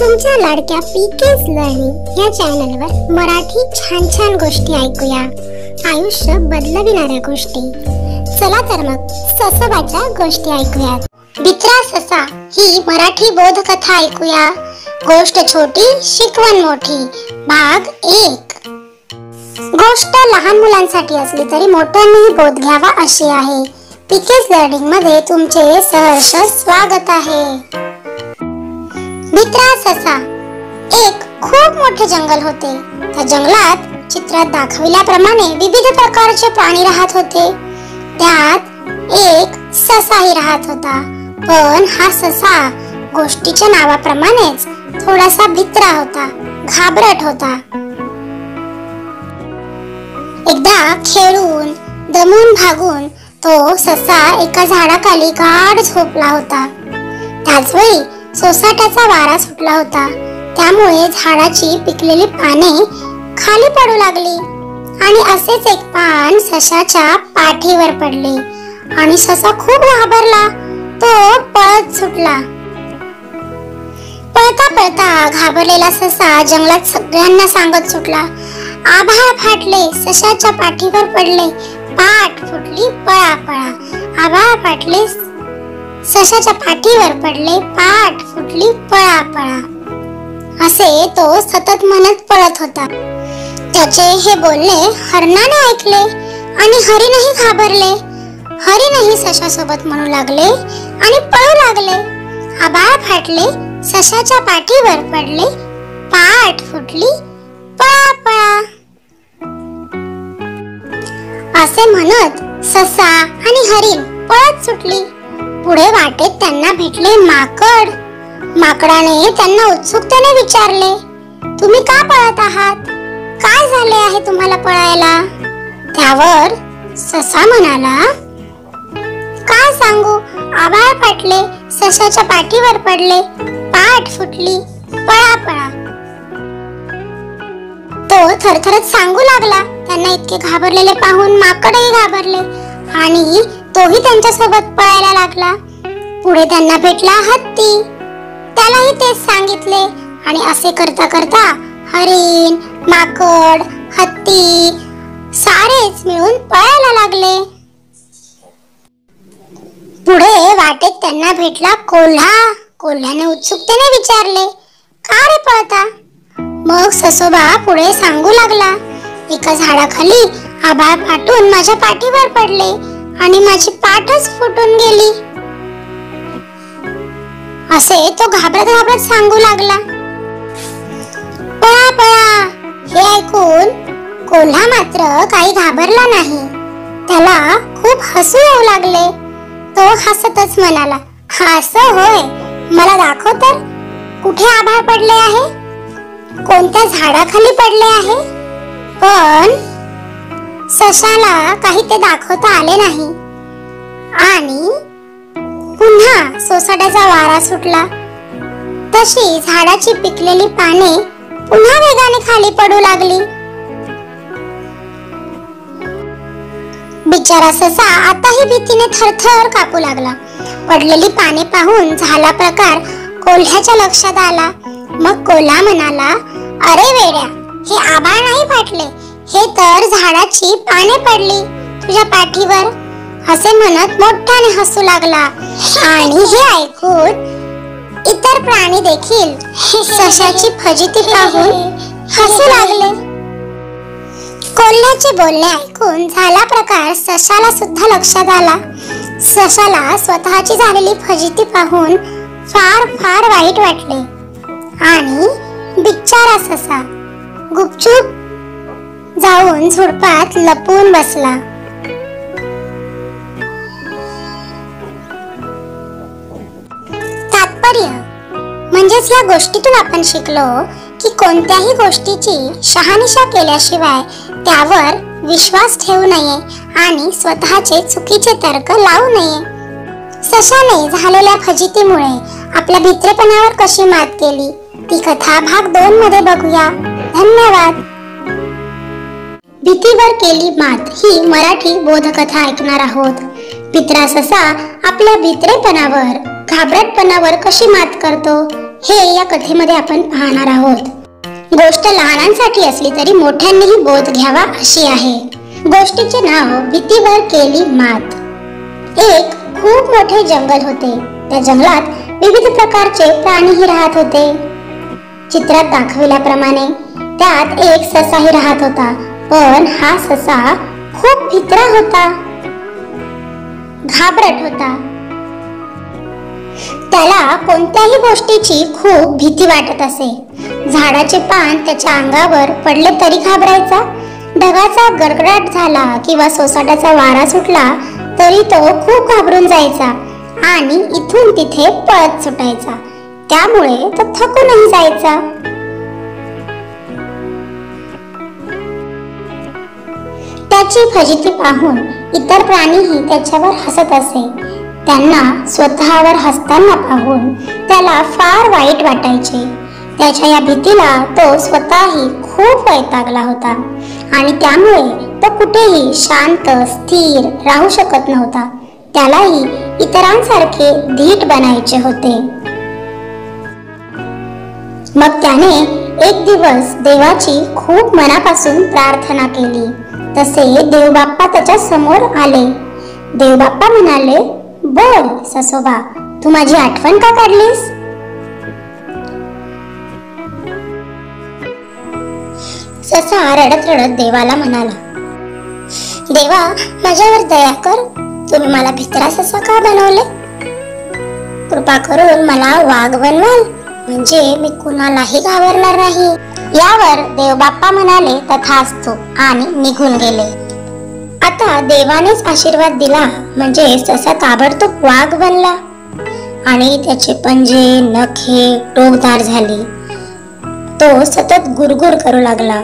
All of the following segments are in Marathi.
तुमच्या लाडक्या पीकेस लर्निंग या चॅनलवर मराठी छान छान गोष्टी ऐकूया, आयुष्य बदलविणाऱ्या गोष्टी। चला तर मग ससाबाच्या गोष्टी ऐकूयात। बित्रा ससा ही मराठी बोधकथा ऐकूया। गोष्ट छोटी शिकवण मोठी, भाग 1। गोष्ट लहान मुलांसाठी असली तरी मोठ्यांनीही बोध घ्यावा अशी आहे। पीकेस लर्निंग मध्ये तुमचे सहर्ष स्वागत आहे। बित्रा ससा। एक खूप मोठे जंगल होते। त्या जंगलात चित्रात दाखविल्याप्रमाणे विविध प्रकारचे प्राणी राहत होते। त्यात एक ससाही राहत होता, पण हा ससा गोष्टीच्या नावाप्रमाणेच थोडासा भित्रा होता, घाबरट होता। एकदा खेळून दमून भागून तो ससा एका झाडाखाली गाढ झोपला होता। त्याच वेळी सोसाट्याचा वारा सुटला होता, त्यामुळे झाडाची पिकलेली पाने खाली पडू लागली आणि असेच एक पान सशाच्या पाठीवर पडले आणि ससा खूप घाबरला। तो पळत सुटला। पळता पळता घाबरलेला ससा जंगलात सगळ्यांना सांगत सुटला, आभाळ फाटले, सशाच्या पाठीवर पडले, पाठ फुटली, पळा पळा। आभाळ फाटले, सशाच्या पाठीवर पडले, पाठ फुटली, पळा पळा। असे तो सतत म्हणत पळत होता। त्याचे हे बोलणे हरणाने ऐकले आणि हरीणही घाबरले। हरीणही सशासोबत म्हणू लागले आणि पळू लागले। आभाळ फाटले, सशाच्या पाठीवर पडले, पाठ फुटली, पळा पळा। असे म्हणत ससा आणि हरीण पळत सुटली। पुढे वाटेत त्यांना भेटले माकड। माकडाने त्यांना उत्सुकतेने विचारले, तुम्ही का पळत आहात? काय झाले आहे तुम्हाला पळायला? त्यावर ससा म्हणाला, काय सांगू, आभाळ फाटले, सशाच्या पाठीवर पडले, पाठ फुटली, पळा पळा। तो थरथरत सांगू लागला। त्यांना इतके घाबरलेले पाहून माकडही घाबरले आणि तोही त्यांच्या सोबत पळायला लागला। पुढे त्यांना भेटला हत्ती। त्यालाही तेच सांगितले आणि असे करता करता हरिण, माकड, हत्ती सारेच मिळून पळायला लागले। पुढे वाटेत त्यांना भेटला कोल्हा। कोल्ह्याने उत्सुकतेने विचारले, का रे पळता? मग ससोबा पुढे सांगू लागला, एका झाडाखाली आभाळ फाटून माझ्या पाठीवर पडले आणि माझी पाठच फुटून गेली। असे तो घाबरत घाबरत सांगू लागला। पळा पळा हे ऐकून कोल्हा मात्र काही घाबरला नाही। त्याला खूप हसू येऊ लागले। तो हसतच म्हणाला, असं होय, मला दाखव तर, कुठे आभाळ पडले आहे, कोणत्या झाडाखाली पडले आहे? पण सशाला काही ते दाखवता आले नाही आणि पुन्हा सोसाट्याचा वारा सुटला। तशी झाडाची पिकलेली पाने पुन्हा वेगाने खाली पडू लागली। बिचारा ससा आताही भीतीने थरथर कापू लागला। पडलेली पाने पाहून झाला प्रकार कोल्ह्याच्या लक्षात आला। मग कोल्हा म्हणाला, अरे वेड्या, हे आभाळ नाही फाटले, हे तर झाडाची पाने पडली तुझ्या पाठीवर। असे म्हणत मोठ्याने हसू लागला आणि हे ऐकून इतर प्राणी देखील सशाची फजिती पाहून हसू लागले। कोल्ह्याचे बोलणे ऐकून झाला प्रकार सशाला सुद्धा लक्षात आला। सशाला स्वतःची झालेली फजिती पाहून फार फार वाईट वाटले आणि बिचारा ससा गुपचूप जाऊन झुडपात लपून बसला। तात्पर्य म्हणजेच या गोष्टीतून आपण शिकलो की कोणत्याही गोष्टीची शहानिशा केल्याशिवाय त्यावर विश्वास ठेवू नये आणि स्वतःचे चुकीचे तर्क लावू नये। सशाने झालेल्या फजितीमुळे आपल्या भित्रेपणावर कशी मात केली ती कथा भाग 2 मध्ये बघूया। धन्यवाद। भीतीवर केली मात ही मराठी बोधकथा ऐकणार आहोत। बित्रा ससा आपल्या भित्रेपणावर, घाबरटपणावर कशी मात करतो हे या कथेमध्ये आपण पाहणार आहोत. गोष्ट लहानांसाठी असली तरी मोठ्यांनीही बोध घ्यावा अशी आहे. गोष्टीचे नाव भीतीवर केली मात. एक खूप मोठे जंगल होते. त्या जंगलात विविध प्रकारचे प्राणीही राहत होते. चित्रात दाखविल्याप्रमाणे त्यात एक ससाही राहत होता. पण हा ससा खूप भित्रा होता, घाबरट होता. त्याला कोणत्याही गोष्टीची खूप भीती वाटत असे. झाडाचे पान त्याच्या अंगावर पडले तरी घाबरायचा. ढगाचा गडगडाट झाला किंवा सोसाट्याचा वारा सुटला तरी तो खूप घाबरून जायचा आणि इथून तिथे पळत सुटायचा. त्यामुळे तो थकूनही जायचा. त्याची फजिती पाहून इतर प्राणीही त्याच्यावर हसत असे. त्यांना स्वतःवर हसताना पाहून त्याला फार वाईट वाटायचे. त्याच्या या भीतीला तो स्वतःही खूप वैतागला होता आणि त्यामुळे तो कुठेही शांत स्थिर राहू शकत नव्हता. त्यालाही इतरांसारखे धीट बनायचे होते. मग त्याने एक दिवस देवाची खूप मनापासून प्रार्थना केली. तसे देवबाप्पा त्याच्या समोर आले. देवबाप्पा म्हणाले, बोल ससोबा, तू माझी आठवण का काढलीस? ससा रडत रडत देवाला म्हणाला, देवा, माझ्यावर दया कर. तुम्ही मला भित्रा ससा का बनवले? कृपा करून मला वाघ बनवाल, म्हणजे मी कुणालाही घाबरणार नाही. यावर देवबाप्पा म्हणाले, तथास्तु, आणि निघून गेले. आता देवानेच आशीर्वाद दिला म्हणजे ससा ताबडतोब वाघ बनला आणि त्याचे पंजे नखे टोकदार झाली. तो सतत गुरगुर करू लागला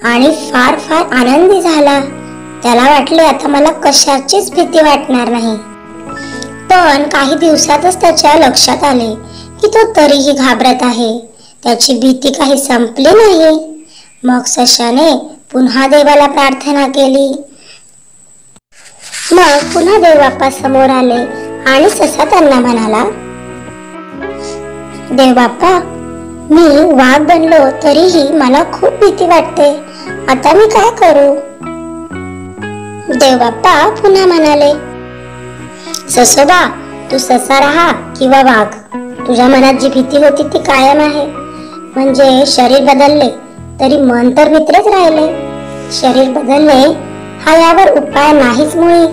आणि फार फार आनंदी झाला. त्याला वाटले आता मला कशाचीच भीती वाटणार नाही. पण काही दिवसातच त्याच्या लक्षात आले की तो तरीही घाबरत आहे. त्याची भीती काही संपली नाही. मग सशाने पुन्हा देवाला प्रार्थना केली. मग पुन्हा देवबाप्पा समोर आले आणि ससा त्यांना म्हणाला, देवबाप्पा, मी वाघ बनलो तरीही मला खूप भीती वाटते. आता मी काय करू? देवबाप्पा पुन्हा म्हणाले, ससोबा, तू ससा राहा किंवा वाघ, तुझ्या मनात जी भीती होती ती कायम आहे. म्हणजे शरीर बदलले तरी मन तर भित्रेच राहिले. शरीर बदलणे हा यावर उपाय नाहीच मुळी.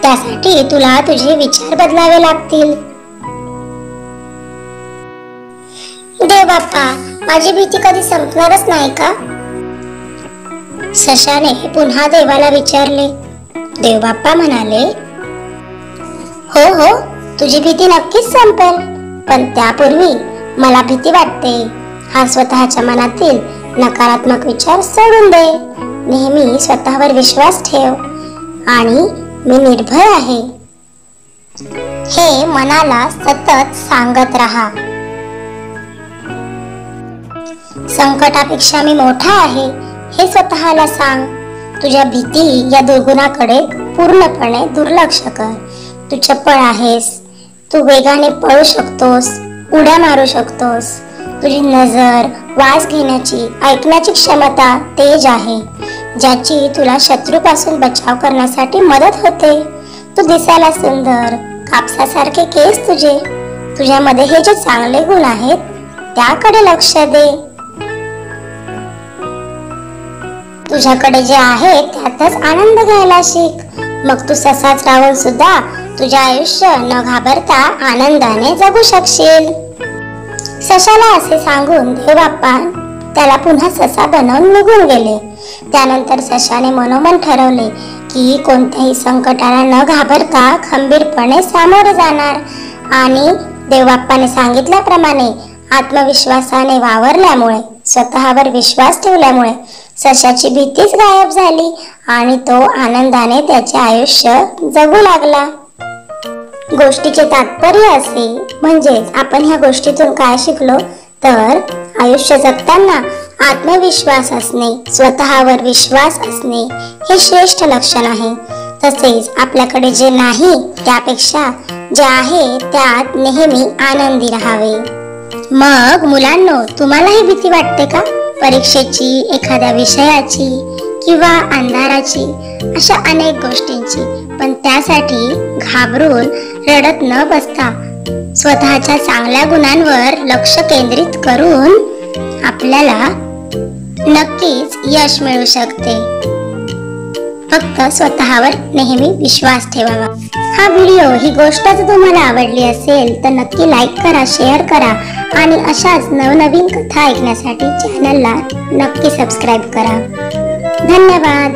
त्यासाठी तुला तुझे विचार बदलावे लागतील. देवबाप्पा, माझी भीती कधी संपणारच नाही का? सशाने पुन्हा देवाला विचारले. देवबाप्पा म्हणाले, हो हो, तुझी भीती नक्कीच संपेल. पण त्यापूर्वी मला भीती वाटते हा स्वतःच्या मनातील नकारात्मक विचार सोडून दे. नेहमी स्वतःवर विश्वास ठेव आणि मी निर्भय आहे हे मनाला सतत सांगत राहा. संकटापेक्षा मी मोठा आहे हे स्वतःला सांग. तुझ्या भीती या दुर्गुणाकडे पूर्णपणे दुर्लक्ष कर. तू चपळ आहेस. तू वेगाने पळू शकतोस, उड्या मारू शकतोस. तुझी नजर, वास घेण्याची, ऐकण्याची क्षमता तेज आहे, ज्याची तुला शत्रूपासून बचाव करण्यासाठी मदत होते. तू दिसायला सुंदर, कापसासारखे केस तुझे. तुझ्यामध्ये हे जे चांगले गुण आहेत त्याकडे लक्ष दे. तुझ्याकडे जे आहे त्यातच आनंद घ्यायला शिक. मग तू ससाच राहून सुद्धा तुझे आयुष्य न घाबरता आनंदाने जगू शकशील. सशाला असे सांगून देवबाप्पा त्याला पुन्हा ससा बनवून निघून गेले. त्यानंतर सशाने मनोमन ठरवले की कोणत्याही संकटाला न घाबरता खंबीरपणे सामोरे जाणार आणि देवबाप्पाने सांगितल्याप्रमाणे आत्मविश्वासाने वावरल्यामुळे, स्वतःवर विश्वास ठेवल्यामुळे सशाची भीतीच गायब झाली आणि तो आनंदाने त्याचे आयुष्य जगू लागला. गोष्टीचे तात्पर्य असे, म्हणजेच आपण ह्या गोष्टीतून काय शिकलो तर आयुष्य जगताना आत्मविश्वास असणे, स्वतःवर विश्वास असणे हे श्रेष्ठ लक्षण आहे. तसेच आपल्याकडे जे नाही त्यापेक्षा जे आहे त्यात नेहमी आनंदी राहावे। मग मुलांनो, तुम्हालाही भीती वाटते का? परीक्षेची, एखाद्या विषयाची किंवा अंधाराची, अशा अनेक गोष्टींची। पण त्यासाठी घाबरून रडत न बसता स्वतःच्या चांगल्या गुणांवर लक्ष केंद्रित करून आपल्याला नक्कीच यश मिळू शकते। फक्त स्वतःवर नेहमी विश्वास ठेवावा। हा व्हिडिओ, ही गोष्ट जर तुम्हाला आवडली असेल तर नक्की लाईक करा, शेअर करा आणि अशाच नवनवीन कथा ऐकण्यासाठी चॅनलला नक्की सबस्क्राईब करा। धन्यवाद।